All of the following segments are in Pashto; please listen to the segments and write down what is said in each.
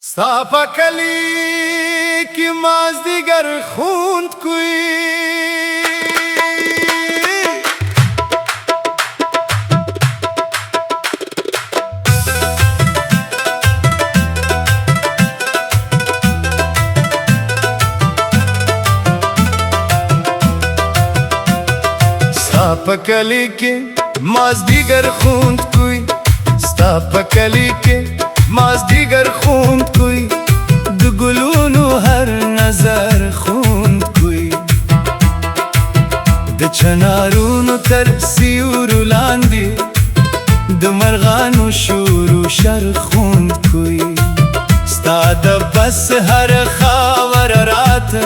ستا په کلی کې مازدیګر خوند کوي ستا په کلی کې مازدیګر خوند کوي ستا په کلی کې مازدیګر خوند کوي د ګلونو هر نظر خوند کوي د چنارونو تر سیورو لاندې د مرغانو شور و شر خوند کوي ستا د بس هر خاور راته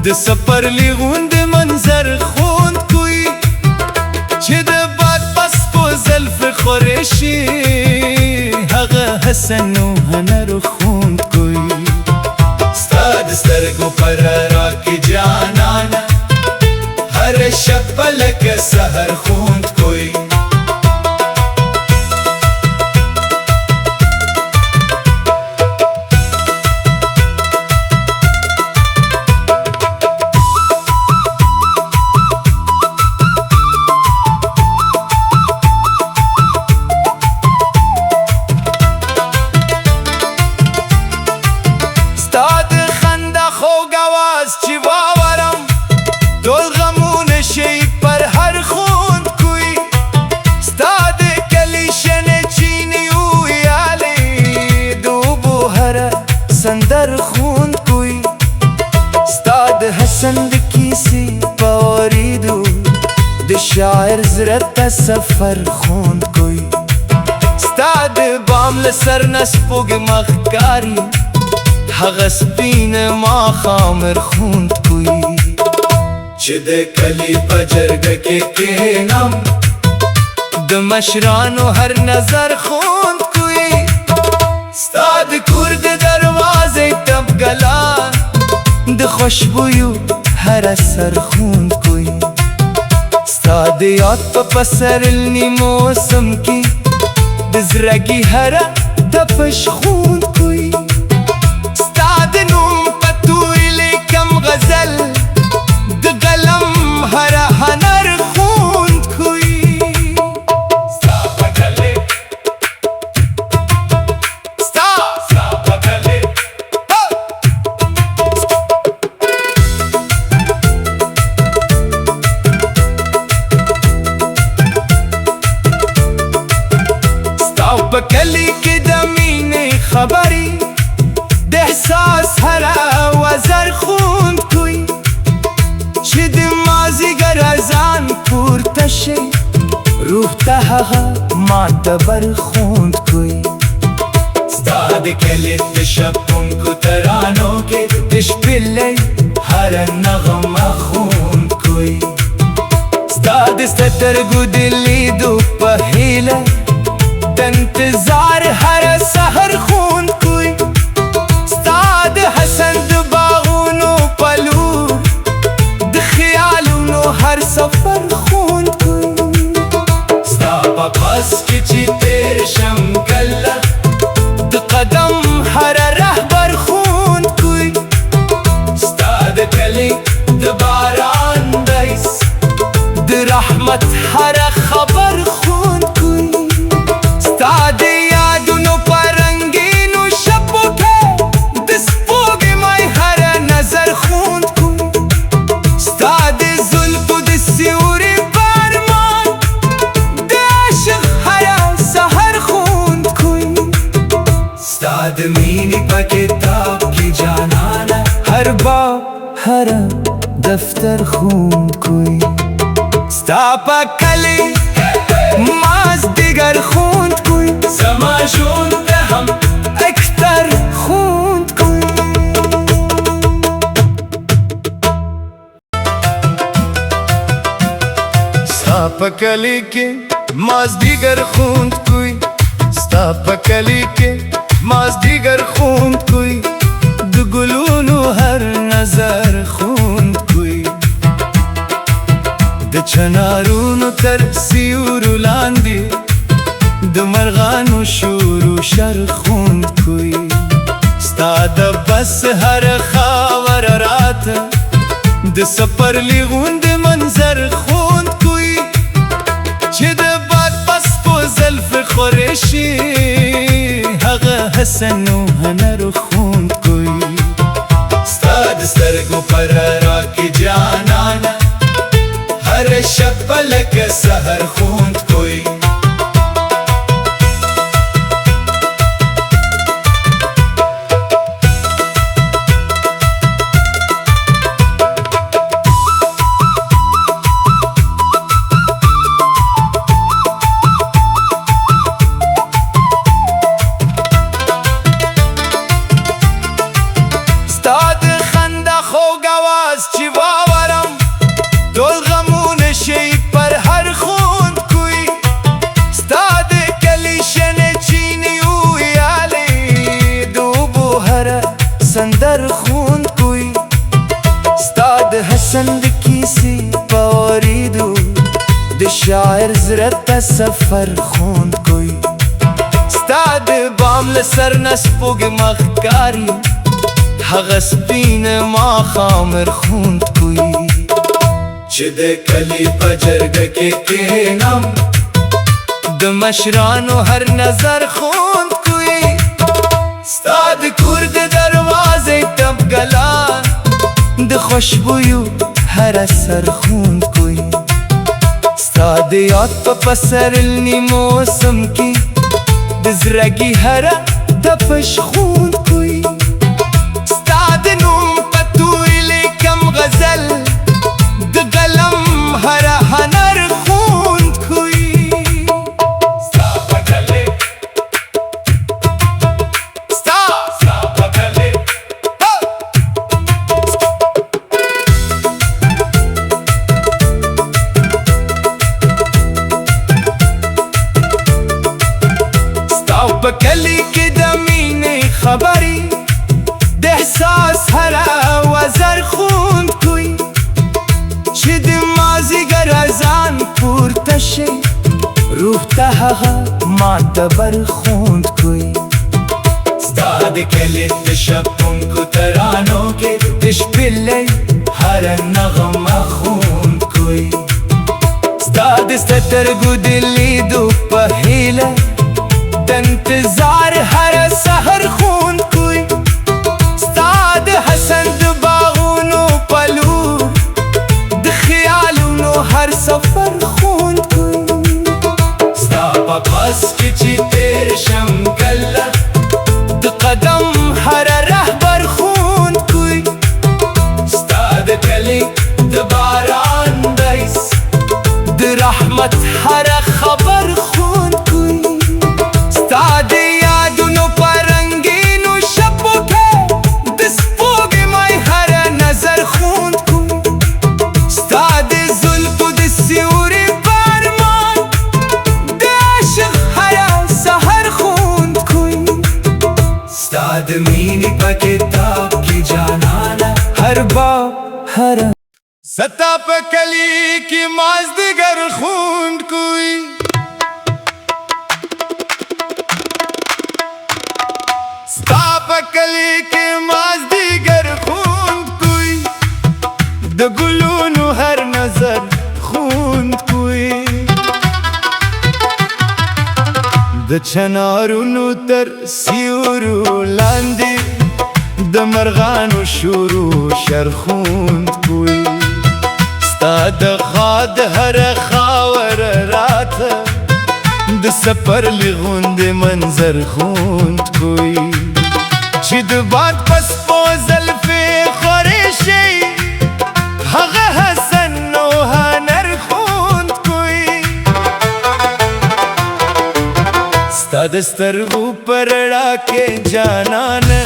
د سپرلی غوند منظر خوند کوي چې د باد پس په زلف خورې شي حسن و هنر خوند کوي ستا د سترګو پر رڼا کې جانانه هر شپه لکه سحر خوند کوي سندر خوند کوي ستا د حسن د کیسې په اورېدو د شاعر زړه ته سفر خوند کوي ستا د بام له سر نه سپوږمۍ ښکاري هغه سپین ماښام خوند کوي چې د کلي په جرګه کې کښېنم د مشرانو هر نظر خوند کوي ستا د کور د دروازې تبګلا د خوشبویو هر اثر خوند کوي ستا د یاد په پسرلي موسم کې د زړګي هره تپش خوند کوي ستا د نوم په تورې لیکم غزل د قلم هره هنر خوند کوي په کلی کې د مینې خبرې د احساس هر وزر خوند کوي چې د مازدیګر اذان پورته شي روح ته هغه معتبر خوند کوي ستا د کلي د شپونکو ترانو کې د شپېلۍ هر نغمه خوند کوي ستا د سترګو د لیدو په هیله د انتظار هر سحر خوند کوي ستا د حسن د باغونو په لور د خیالونو هر سفر خوند کوي ستا په پس کې چې تیر شم کله د قدم هر رهبر خوند کوي ستا د کلي د باران دیس د رحمت هر خبر خوند کوي ستا د یادونو په رنګینو شپو کې د سپوږمۍ هر نظر خوند کوي ستا د زلفو د سیوري په ارمان د عشق هر سحر خوند کوي ستا د مینې په کتاب کې جانانه هر باب هر دفتر خوند کوي ستا په کلي مازدیګر خوند کوي زما ژوند ته هم اکثر خوند کوي ستا په کلي کې مازدیګر خوند کوي ستا په کلي کې مازدیګر خوند کوي د ګلونو هر نظر خوند کوي د چنارونو تر سیورو لاندې د مرغانو شور و شر خوند کوي ستا د بس هر خاور راته د سپرلی غوند منظر خوند کوي چې د باد پس په زلف خورې شي هغه حسن و هنر خوند کوي ستا د سترګو په رڼا کې جانانه هر شپه لکه سحر خوند کوي سندر خوند کوي ستا د حسن د کیسې په اوریدو د شاعر زړه ته سفر خوند کوي ستا د بام له سر نه سپوږمۍ ښکاري هغه سپین ماښام خوند کوي چې د کلي په جرګه کې کښېنم د مشرانو هر نظر خوند کوي ستا د کور د دروازې تپ ګلا د خوشبویو هر اثر خوند کوي ستا د یاد په پسرلي موسم کې د زړګي هره تپش خوند کوي ستا د نوم په تورې لیکم غزل د قلم هره هنر خوند کوي ستا په ګلې په کلی کې د مینې خبرې د احساس هره وزر خوند کوي چې د مازدیګر اذان پورته شي روح ته هغه معتبر خوند کوي ستا د کلي د شپونکو ترانو کې د شپېلۍ هره نغمه خوند کوي ستا د سترګو د لیدو په هیله د انتظار هر سحر خوند کوي ستا د حسن د باغونو په لور د خیالونو هر سفر خوند کوي ستا په پس کې چې تیر شم کله د قدم هر رهبر خوند کوي ستا د کلي د باران دیس د رحمت هر خبر خوند کوي ستا د یادونو په رنګینو شپو کې د سپوږمۍ هر نظر خوند کوي ستا د زلفو د سیوري په ارمان د عشق هر سحر خوند کوي ستا د مینې په کتاب کې جانانه هر باب هر ستا په کلي کې مازدیګر خوند کوي ستا په کلي کې مازدیګر خوند کوي د ګلونو هر نظر خوند کوي د چنارونو تر سیورو لاندې د مرغانو شورو شر خوند کوي ستا د خاد هر خاور راته د سپرلی غوند منظر خوند کوي چې د باد پس په زلفې خورې شي هغه حسن و هنر خوند کوي ستا د سترګو په رڼا کې جانانه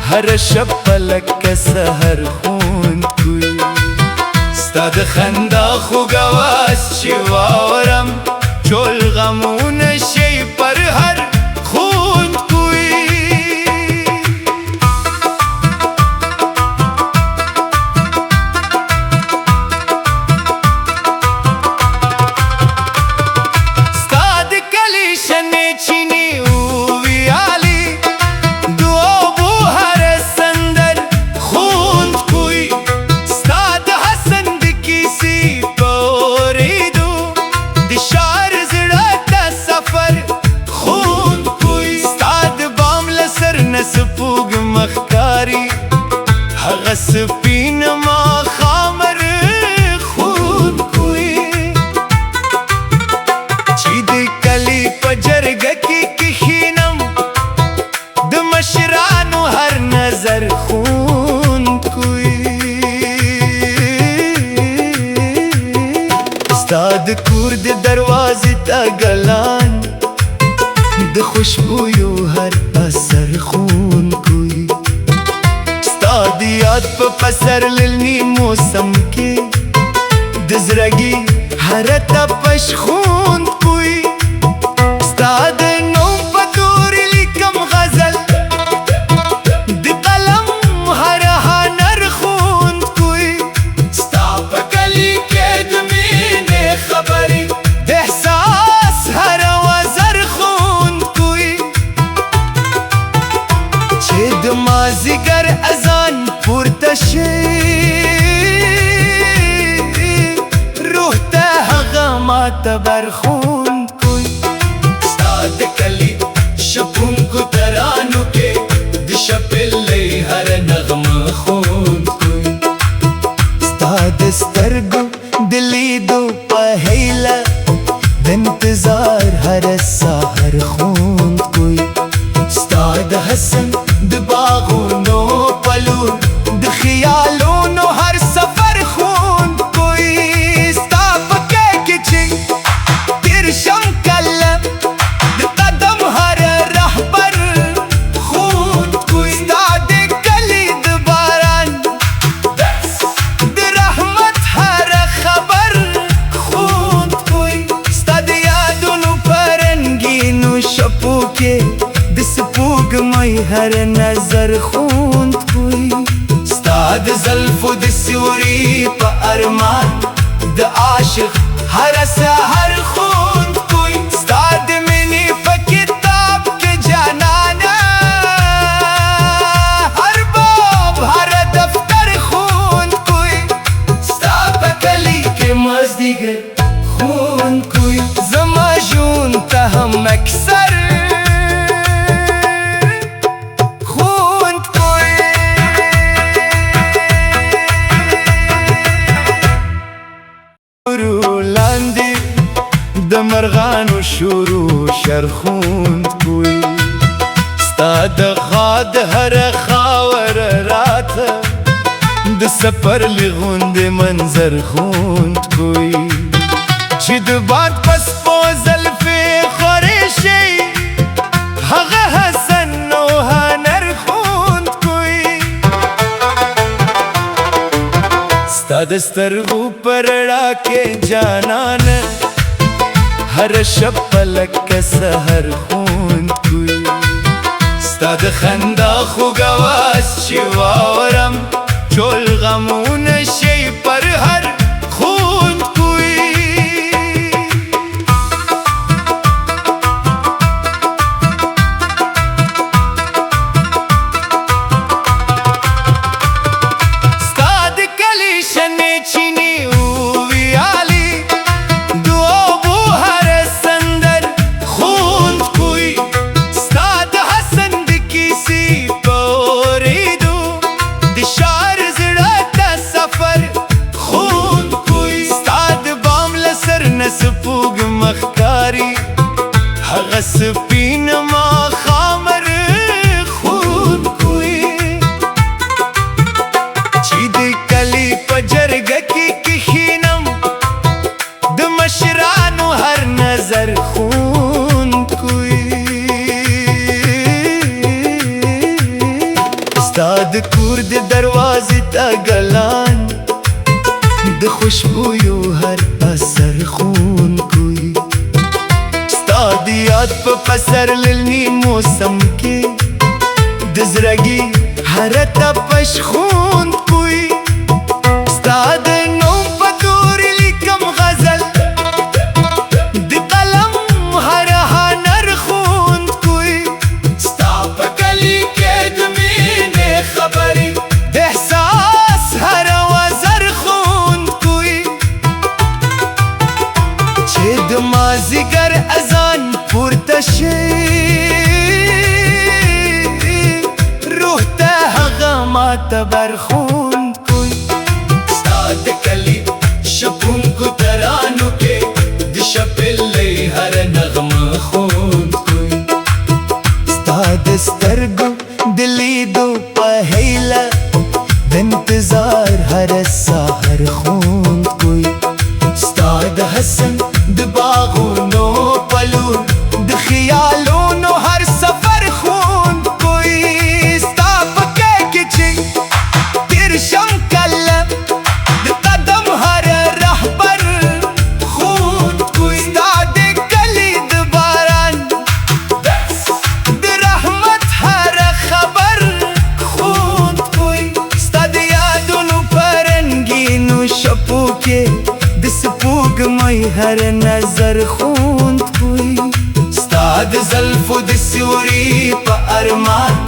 هر شپه لکه سحر خوند کوي ستا د خندا خوږ اواز چې واورم ټول غمونه شي پر هر خوند کوي ستا د کلي شنې چینې وویالې دعا د کور د دروازې ته ګلان د خوشبویو هر اثر ښوونکی ستا د یاد په پسرلي موسم کې د زړګي هره تپش ښوونکی ستا د نوم په تورې لیکم غزل د قلم هر هنر ښوونکی ستا په کلي کې د مینې خبرې د احساس هر وزر ښوونکی چې د مازدیګر اذان پورته شي روح ته هغه ماته برخوونکی ستا د کلي شپونکو ترانو کې د شپېلۍ هر نغمه ښوونکی ستا د سترګو د لیدو په هیله د انتظار هر سهار ښوونکی ستا د حسن د باغونو په لور د خیالونو هر سفر ښوونکی ستا په کې چې تېر شم کله د قدم هر رهبر ښوونکی ستا د کلي د باران د رحمت هر خبر ښوونکی ستا د یادونو په رنګینو شپو کې د سپوږمۍ هر نظر ښوونکی ستا د زلفو د سیوري په ارمان د عاشق هر سحر ښوونکی ستا د مینې په کتاب کې جانانه هر باب هر دفتر ښوونکی ستا په کلي کې مازدیګر ښوونکی زما ژوند ته هم اکثر د مرغانو شروع شرخوونکی ستا د خاد هر خاور راته د سفر لغوندې منظر ښوونکی چې د باد پس په زلفې خورې شي هغه حسن او هنر ښوونکی ستا د سترګو په رڼا کې جانانه هر شپه لکه سحر ښوونکی ستا د خندا خوږ اواز چې واورم ټول غمونه شي پر هر ښوونکی ستا د کلي شنې چینې وویالې سپوږمۍ ښکاري هغه سپین ماښامر ښوونکی چې د کلي په جرګه کې کښېنم د مشرانو هر نظر ښوونکی ستا د کور د دروازې ته ګلان د خوشبویو هر اثر ښوونکی ستا د یاد په پسرلي موسم کې د زړګي هره تپش ښوونکی ستا د نوم په تورې لیکم غزل د قلم هر هنر ښوونکی ستا په کلي کې د مینې خبرې د احساس هر وزر ښوونکی چې د مازدیګر اذان پورته شي روح ته هغه ماته برخوونکی ستا د کلي شپونکو ترانو کې د شپېلۍ هر نغمه ښوونکی ستا د سترګو د لیدو په هیله د انتظار هر سهار خوند کوي ستا د حسن هر نظر خوند کوي ستاد زلفو د سیوري په ارمان